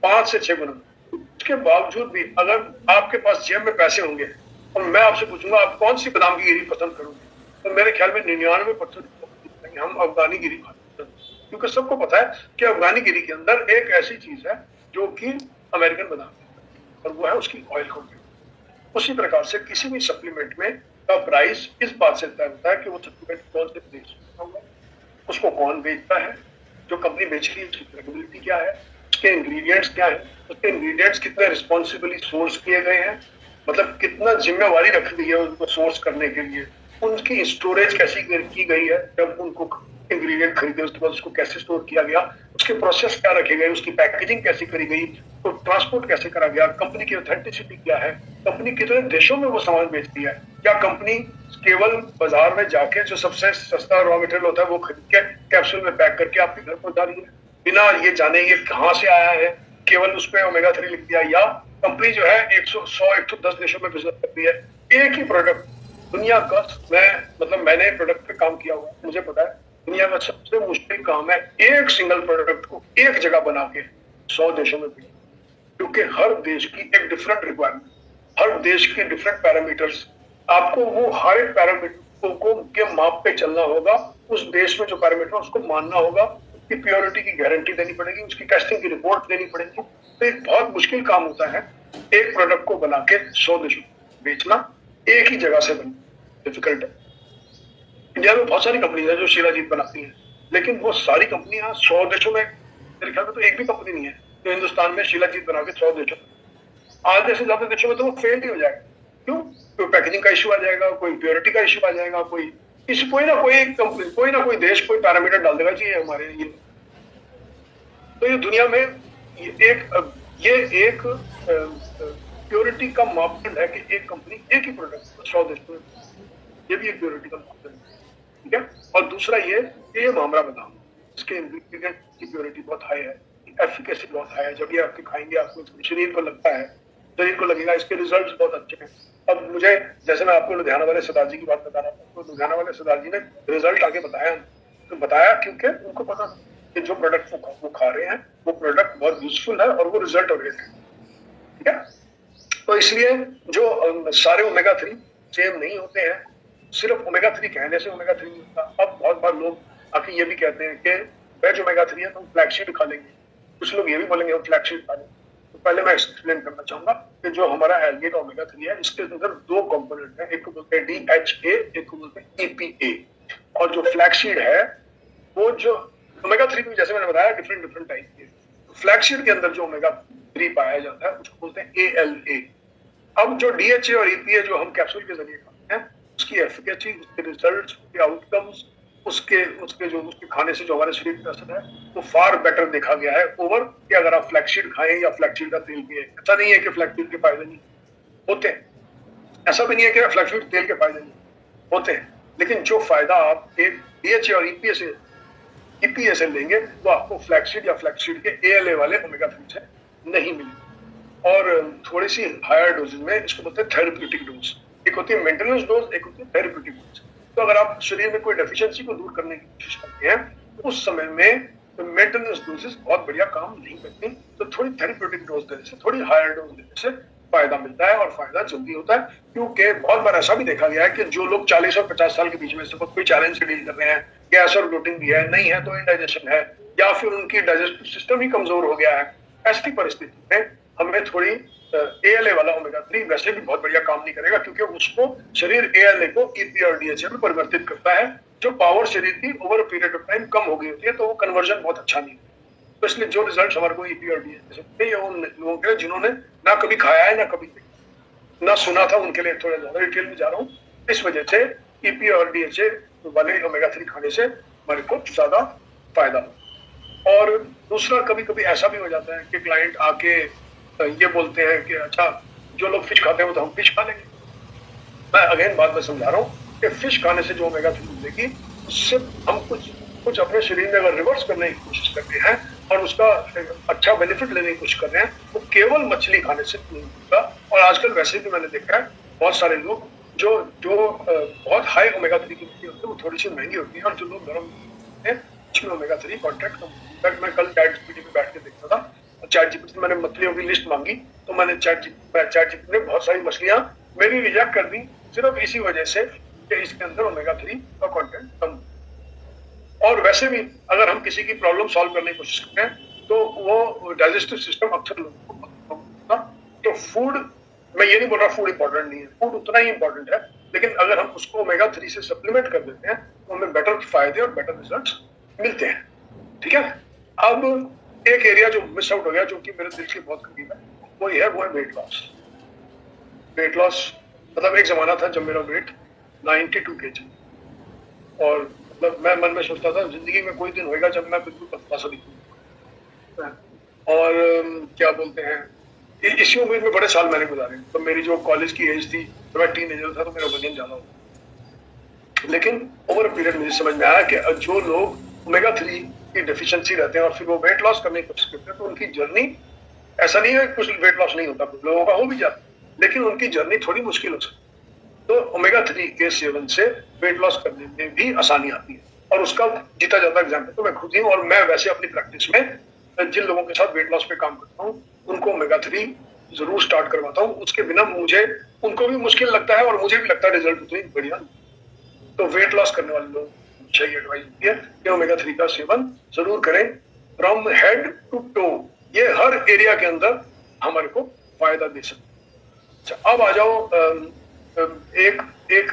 5 से 6 गुना। उसके बावजूद भी अगर आपके पास जेब में पैसे होंगे और मैं आपसे पूछूंगा आप कौन सी बादाम की गिरी पसंद करोगे, तो मेरे ख्याल में 99% हम अफगानी गिरी खाते हैं, क्योंकि सबको पता है कि अफगानी गिरी के अंदर एक ऐसी चीज है जो कि अमेरिकन बादाम है, और वो है उसकी ऑयल कंटेंट। उसी प्रकार से किसी भी सप्लीमेंट में का प्राइस इस बात से तय होता है कि वो सप्लीमेंट कौन से देश में होगा, उसको कौन बेचता है, जो कंपनी बेच रही है उसकी क्रेडिबिलिटी क्या है, उसके इंग्रेडिएंट्स क्या है, उसके इंग्रेडिएंट्स कितने रिस्पॉन्सिबली सोर्स किए गए हैं, मतलब कितना जिम्मेवारी रख दी है उनको सोर्स करने के लिए, उनकी स्टोरेज कैसी की गई है, जब उनको इंग्रेडिएंट खरीदे उसके बाद उसको कैसे स्टोर किया गया, उसके प्रोसेस क्या रखे गए, उसकी पैकेजिंग कैसे करी गई, तो ट्रांसपोर्ट कैसे करा गया, कंपनी की ऑथेंटिसिटी क्या है, कंपनी कितने देशों में वो सामान बेचती है, क्या कंपनी केवल बाजार में जाके जो सबसे सस्ता रॉ मटेरियल होता है वो खरीद के कैप्सूल में पैक करके आपके घर पहुंचा रही है बिना ये जाने ये कहाँ से आया है, केवल उस पर ओमेगा 3 लिख दिया, या कंपनी जो है 110 देशों में बिजनेस करती है, एक ही प्रोडक्ट दुनिया का, मैंने प्रोडक्ट पे काम किया हुआ, मुझे पता है दुनिया का सबसे मुश्किल काम है एक सिंगल प्रोडक्ट को एक जगह बना के 100 देशों में भेजना, क्योंकि हर देश की एक डिफरेंट रिक्वायरमेंट, हर देश के डिफरेंट पैरामीटर्स, आपको वो हर एक पैरामीटर को के माप पे चलना होगा, उस देश में जो पैरामीटर उसको मानना होगा, उसकी प्योरिटी की गारंटी देनी पड़ेगी, उसकी टेस्टिंग की रिपोर्ट देनी पड़ेगी, तो एक बहुत मुश्किल काम होता है एक प्रोडक्ट को बना के 100 देशों में बेचना, एक ही जगह से बनना डिफिकल्ट है। इंडिया में बहुत सारी कंपनी है जो शिलाजीत बनाती हैं, लेकिन वो सारी कंपनियां 100 देशों में, मेरे ख्याल में तो एक भी कंपनी नहीं है जो हिंदुस्तान में शिलाजीत बना के 100 देशों, आधे से ज्यादा देशों में तो वो फेल ही हो जाएगा। क्यों? कोई पैकेजिंग का इशू आ जाएगा, कोई प्योरिटी का इशू आ जाएगा, कोई ना कोई कंपनी, कोई ना कोई देश कोई पैरामीटर डाल देगा, जी हमारे ये, तो ये दुनिया में ये एक प्योरिटी का मापदंड है कि एक कंपनी एक ही प्रोडक्ट 100 देशों में, ये भी एक प्योरिटी का मापदंड है, ठीक है। और दूसरा ये मामला बताओ, इसके इंग्रेडिएंट की प्योरिटी बहुत हाई है, एफिकेसी बहुत हाई है, जब ये आपके खाएंगे आपको शरीर को लगता है, शरीर को लगेगा, इसके रिजल्ट्स बहुत अच्छे हैं। अब मुझे, जैसे मैं आपको लुधियाना वाले सरदार जी की बात बता रहा था, तो लुधियाना वाले सरदार जी ने रिजल्ट आगे बताया, तो बताया क्योंकि उनको पता था कि जो प्रोडक्ट वो खा रहे हैं वो प्रोडक्ट बहुत यूजफुल है और वो रिजल्ट ओरिएंटेड है, ठीक है। तो इसलिए जो सारे ओमेगा 3 सेम नहीं होते हैं, सिर्फ ओमेगा 3 कहने से ओमेगा 3 नहीं होता। अब बहुत बार लोग आके ये भी कहते हैं कि वेज ओमेगा 3 है तो हम फ्लैक्सीड खा लेंगे, कुछ लोग ये भी बोलेंगे हम फ्लैक्सीड खा लेंगे। तो पहले मैं एक्सप्लेन करना चाहूंगा कि जो हमारा एल्गे का ओमेगा 3 है, इसके अंदर 2 कंपोनेंट है, एक को बोलते हैं DHA, एक को बोलते हैं EPA। और जो फ्लैक्सीड है, वो जो ओमेगा 3 भी जैसे मैंने बताया डिफरेंट टाइप के, फ्लैक्सीड के अंदर जो ओमेगा 3 पाया जाता है उसको बोलते हैं ALA। अब जो DHA और EPA जो हम कैप्सूल के जरिए खाते हैं, उसकी एफिकेसी, उसके रिजल्ट्स, उसके आउटकम्स, उसके खाने से जो हमारे शरीर पे असर है, वो फार बेटर देखा गया है ओवर कि अगर आप फ्लैक्सीड खाएं या फ्लैक्सीड का तेल पिए। ऐसा नहीं है कि फ्लैक्सीड के फायदे नहीं होते हैं, ऐसा भी नहीं है कि फ्लैक्सीड तेल के फायदे नहीं होते हैं, लेकिन जो फायदा आप एक DHA और EPA से लेंगे वो आपको फ्लैक्सीड या फ्लैक्सीड के ALA वाले ओमेगा 3 से नहीं मिलेगी। और थोड़ी सी हायर डोजेज में, इसको बोलते हैं थेरेप्यूटिक डोज, एक होती है मेंटेनेंस डोज, एक होती है थेरेप्यूटिक डोज। तो अगर आप शरीर में कोई डेफिशिएंसी को दूर करने की कोशिश करते हैं तो उस समय में मेंटेनेंस डोजेस बहुत बढ़िया काम नहीं करती, तो थोड़ी थेरेप्यूटिक डोज देने से, थोड़ी हायर डोज देने से फायदा मिलता है और फायदा जल्दी होता है। क्योंकि बहुत बार ऐसा भी देखा गया है कि जो लोग 40 और 50 साल के बीच में सपोज कोई चैलेंज से डील कर रहे हैं, गैस और ब्लोटिंग भी है, नहीं है तो इंडाइजेशन है, या फिर उनकी डाइजेस्टिव सिस्टम ही कमजोर हो गया है, ऐसी परिस्थिति में हमें थोड़ी ALA वाला ओमेगा 3 वैसे भी बहुत बढ़िया काम नहीं करेगा, क्योंकि उसको शरीर ALA को EPA और DHA में परिवर्तित करता है, जो पावर शरीर की ओवर पीरियड ऑफ टाइम कम हो गई होती है, तो वो कन्वर्जन बहुत अच्छा नहीं है। तो इसलिए जो रिजल्ट हमारे को EPA और DHA से उन लोगों के जिन्होंने ना कभी खाया है ना कभी ना सुना था, उनके लिए थोड़ा ज्यादा डिटेल में जा रहा हूँ। इस वजह से EPA और DHA वाले ओमेगा 3 खाने से हमारे को ज्यादा फायदा। और दूसरा, कभी कभी ऐसा भी हो जाता है कि क्लाइंट आके ये बोलते हैं कि अच्छा जो लोग फिश खाते हैं वो तो हम फिश खा लेंगे। मैं अगेन बात में समझा रहा हूँ कि फिश खाने से जो ओमेगा 3 मिलेगी, उससे हम कुछ अपने शरीर में अगर रिवर्स करने की कोशिश करते हैं और उसका अच्छा बेनिफिट लेने की कोशिश कर रहे हैं, वो केवल मछली खाने से नहीं मिलेगा। और आजकल वैसे भी मैंने देखा है बहुत सारे लोग जो बहुत हाई ओमेगा 3 की होती है वो थोड़ी सी महंगी होती है, और जो लोग गर्म हैं उसमें ओमेगा 3 कॉन्ट्रैक्ट कम। मैं कल चैट जीपीटी पे बैठ के देखता था, चैट जीपीटी से मैंने मछलियों की लिस्ट मांगी, तो मैंने चैट जीपीटी ने बहुत सारी मछलियां मेरी रिजेक्ट कर दी, सिर्फ इसी वजह से कि इसके अंदर ओमेगा 3 का कंटेंट कम। और वैसे भी अगर हम किसी की प्रॉब्लम सॉल्व करने की कोशिश करते हैं तो वो डाइजेस्टिव सिस्टम अक्सर लोगों को, तो फूड, मैं ये नहीं बोल रहा फूड इंपॉर्टेंट नहीं है, फूड उतना ही इंपॉर्टेंट है, लेकिन अगर हम उसको ओमेगा 3 से सप्लीमेंट कर देते हैं तो हमें बेटर फायदे और बेटर रिजल्ट्स मिलते हैं, ठीक है। अब एक एरिया जो मिस आउट हो गया, जो कि मेरे दिल के बहुत करीब है, वो है वेट लॉस। वेट लॉस मतलब एक जमाना था जब मेरा वेट 92 kg, और मतलब मैं मन में सोचता था जिंदगी में कोई दिन होएगा जब मैं बिल्कुल पतला सा दिखूंगा। और क्या बोलते हैं, इसी उम्र में बड़े साल मैंने गुजारे। तो मेरी जो कॉलेज की एज थी, तो मैं टीनेजर था, तो मेरा वजन ज्यादा होता। लेकिन ओवर पीरियड मुझे समझ में आया कि जो लोग ओमेगा 3 की डेफिशिएंसी रहते हैं और फिर वो वेट लॉस करने की कोशिश करते हैं, तो उनकी जर्नी, ऐसा नहीं है कुछ वेट लॉस नहीं होता, कुछ लोगों का हो भी जाता, लेकिन उनकी जर्नी थोड़ी मुश्किल हो सकती है। तो ओमेगा 3 के सेवन से वेट लॉस करने में भी आसानी आती है, और उसका जीता जाता एग्जाम्पल तो मैं खुद ही हूँ। और मैं वैसे अपनी प्रैक्टिस में जिन लोगों के साथ वेट लॉस पे काम करता हूँ, उनको ओमेगा 3 जरूर स्टार्ट करवाता हूँ। उसके बिना मुझे, उनको भी मुश्किल लगता है और मुझे भी लगता है रिजल्ट उतनी बढ़िया। तो वेट लॉस करने वाले लोग चाहिए एडवाइस होती है कि ओमेगा 3 का सेवन जरूर करें, फ्रॉम हेड टू टो। ये हर एरिया के अंदर हमारे को फायदा दे सकते हैं। अच्छा, अब आ जाओ एक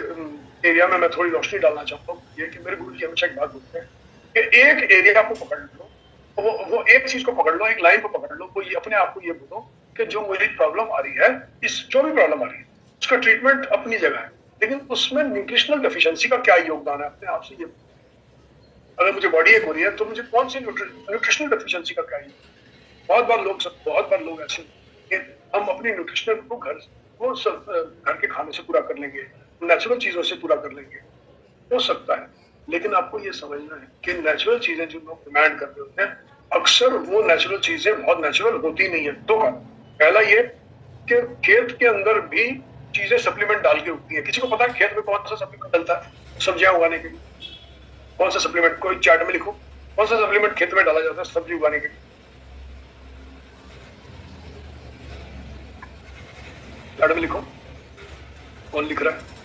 एरिया में मैं थोड़ी रोशनी डालना चाहता हूँ। ये कि मेरे गुरु जी हमेशा एक बात बोलते हैं कि एक एरिया को पकड़ लो, वो एक चीज को पकड़ लो, एक लाइन को पकड़ लो, वो ये अपने आप को ये बोलो कि जो मुझे प्रॉब्लम आ रही है, इस जो भी प्रॉब्लम आ रही है उसका ट्रीटमेंट अपनी जगह है, लेकिन उसमें न्यूट्रिशनल डेफिशिएंसी का क्या योगदान है, अपने आप से ये। अगर मुझे बॉडी एक हो रही है तो मुझे कौन सी न्यूट्रिशनल डेफिशिएंसी का क्या योगदान। बहुत बार लोग ऐसे कि हम अपनी न्यूट्रिशनल को घर के खाने से पूरा कर लेंगे, नेचुरल चीजों से पूरा कर लेंगे, हो सकता है। लेकिन आपको ये समझना है कि नेचुरल चीजें जो लोग डिमांड कर रहे होते हैं, अक्सर वो नेचुरल चीजें बहुत नेचुरल होती नहीं है। दो कारण, पहला ये कि खेत के अंदर भी चीजें सप्लीमेंट डाल के उगती है। किसी को पता है खेत में कौन सा सप्लीमेंट डलता है सब्जियां उगाने के लिए? कौन सा सप्लीमेंट, कोई चार्ट में लिखो कौन सा सप्लीमेंट खेत में डाला जाता है सब्जी उगाने के लिए। चार्ट में लिखो, कौन लिख रहा है?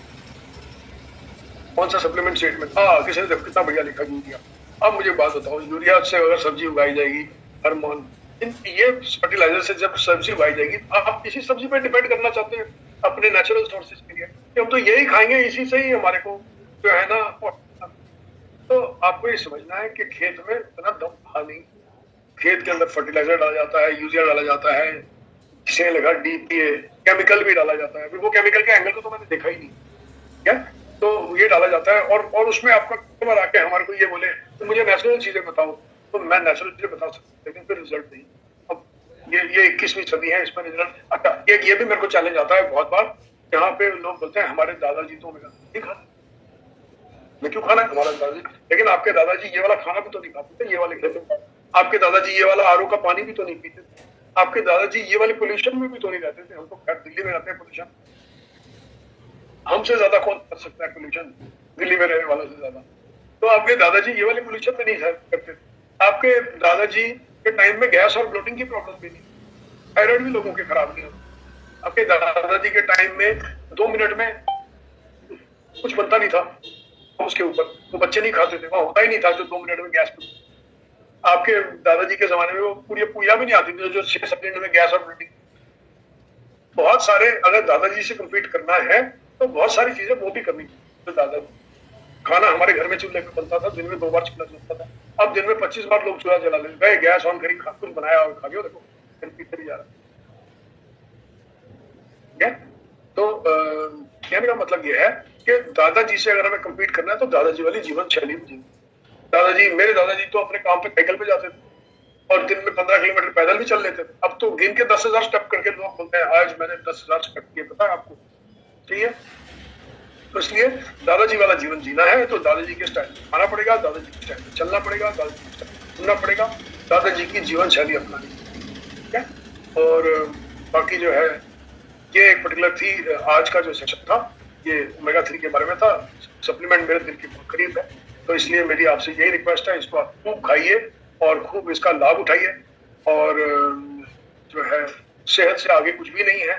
कौन सा सप्लीमेंट सेट में? हाँ, किसी ने देखो कितना बढ़िया लिखा, यूरिया। अब मुझे बात बताओ, यूरिया से अगर सब्जी उगाई जाएगी, हार्मोन, ये फर्टिलाइजर से जब सब्जी उगाई जाएगी, आप इसी सब्जी पे डिपेंड करना चाहते हैं अपने नेचुरल सोर्सेज के लिए कि हम तो यही खाएंगे, इसी से ही हमारे को जो है ना। तो आपको ये समझना है कि खेत में इतना दम था नहीं। खेत के अंदर फर्टिलाइजर डाला जाता है, यूरिया डाला जाता है, किसी ने लिखा डीपीए, केमिकल भी डाला जाता है। वो केमिकल के एंगल को तो मैंने देखा ही नहीं, क्या? तो ये डाला जाता है, और उसमें आपका कस्टमर आके हमारे को ये बोले तो मुझे नेचुरल चीजें बताओ, तो मैं नेचुरल चीजें बता सकता हूँ, लेकिन फिर रिजल्ट नहीं। अब ये 21वीं सदी है, इसमें रिजल्ट। अच्छा, ये भी मेरे को चैलेंज आता है बहुत बार, यहाँ पे लोग बोलते हैं हमारे दादाजी तो ओमेगा नहीं खाते। मैं क्यों खाना है हमारा दादाजी, लेकिन आपके दादाजी ये वाला खाना भी तो नहीं खाते थे, ये वाले खेतों का। आपके दादाजी ये वाला आरओ का पानी भी तो नहीं पीते थे। आपके दादाजी ये वाले पोल्यूशन में भी तो नहीं रहते थे। हम तो खैर दिल्ली में रहते हैं, पोल्यूशन हमसे ज्यादा कौन कर सकता है, पोल्यूशन दिल्ली में रहने वालों से ज्यादा। तो आपके दादाजी ये वाले पोल्यूशन में नहीं करते थे। आपके दादाजी के टाइम में गैस और ब्लोटिंग की प्रॉब्लम भी नहीं, थायराइड भी लोगों के खराब नहीं होती। आपके दादाजी के टाइम में 2 मिनट में कुछ बनता नहीं था उसके ऊपर, वो बच्चे नहीं खाते थे, वहां होता ही नहीं था जो 2 मिनट में गैस। आपके दादाजी के जमाने में वो पूरी पूजा भी नहीं आती थी जो 6 मिनट में गैस और ब्लोटिंग। बहुत सारे, अगर दादाजी से कम्पीट करना है तो बहुत सारी चीजें वो भी करनी चाहिए। तो दादा खाना हमारे घर में चूल्हे पे बनता था, दिन में 2 बार चूल्हा जलता था। अब दिन में 25 बार लोग चूल्हा जला लेते हैं, गैस ऑन करी, कुछ बनाया और खा लियो, देखो पीते भी जा रहा है। तो कहने का मतलब ये है कि दादाजी से अगर हमें कम्पीट करना है तो दादाजी वाली जीवन शैली भी जीवन। दादाजी, मेरे दादाजी तो अपने काम पे साइकिल पे जाते थे और दिन में 15 किलोमीटर पैदल भी चल लेते थे। अब तो गिन के 10,000 स्टेप करके लोग बोलते हैं आज मैंने 10,000 स्टेप किए, पता है आपको? ठीक है, तो इसलिए दादाजी वाला जीवन जीना है तो दादाजी के स्टाइल में खाना पड़ेगा, दादाजी के स्टाइल में चलना पड़ेगा, दादाजी के स्टाइल में सुनना पड़ेगा, दादाजी की जीवन शैली अपनानी, ठीक है। और बाकी जो है ये एक पर्टिकुलर थी, आज का जो सेशन था ये ओमेगा 3 के बारे में था। सप्लीमेंट मेरे दिल के बहुत करीब है, तो इसलिए मेरी आपसे यही रिक्वेस्ट है, इसको आप खूब खाइए और खूब इसका लाभ उठाइए। और जो है सेहत से आगे कुछ भी नहीं है।